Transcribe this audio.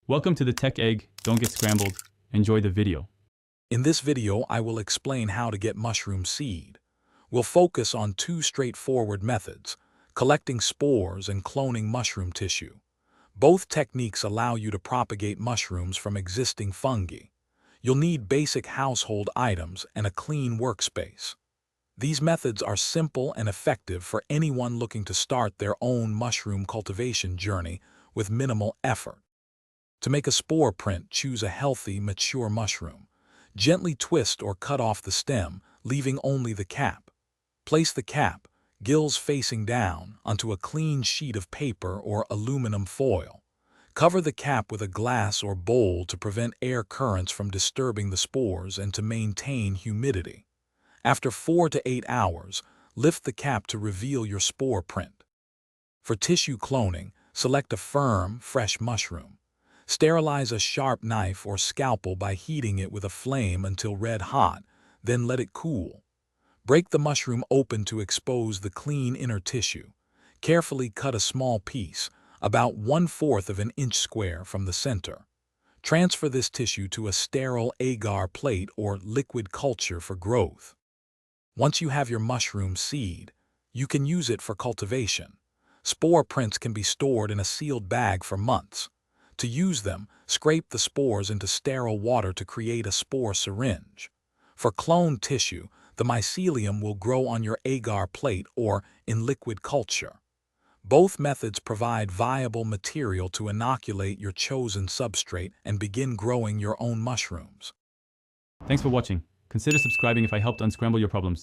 Welcome to the Tech Egg. Don't get scrambled. Enjoy the video. In this video, I will explain how to get mushroom seed. We'll focus on two straightforward methods, collecting spores and cloning mushroom tissue. Both techniques allow you to propagate mushrooms from existing fungi. You'll need basic household items and a clean workspace. These methods are simple and effective for anyone looking to start their own mushroom cultivation journey with minimal effort. To make a spore print, choose a healthy, mature mushroom. Gently twist or cut off the stem, leaving only the cap. Place the cap, gills facing down, onto a clean sheet of paper or aluminum foil. Cover the cap with a glass or bowl to prevent air currents from disturbing the spores and to maintain humidity. After 4 to 8 hours, lift the cap to reveal your spore print. For tissue cloning, select a firm, fresh mushroom. Sterilize a sharp knife or scalpel by heating it with a flame until red hot, then let it cool. Break the mushroom open to expose the clean inner tissue. Carefully cut a small piece, about 1/4 of an inch square from the center. Transfer this tissue to a sterile agar plate or liquid culture for growth. Once you have your mushroom seed, you can use it for cultivation. Spore prints can be stored in a sealed bag for months. To use them, scrape the spores into sterile water to create a spore syringe. For cloned tissue, the mycelium will grow on your agar plate or in liquid culture. Both methods provide viable material to inoculate your chosen substrate and begin growing your own mushrooms. Thanks for watching. Consider subscribing if I helped unscramble your problems.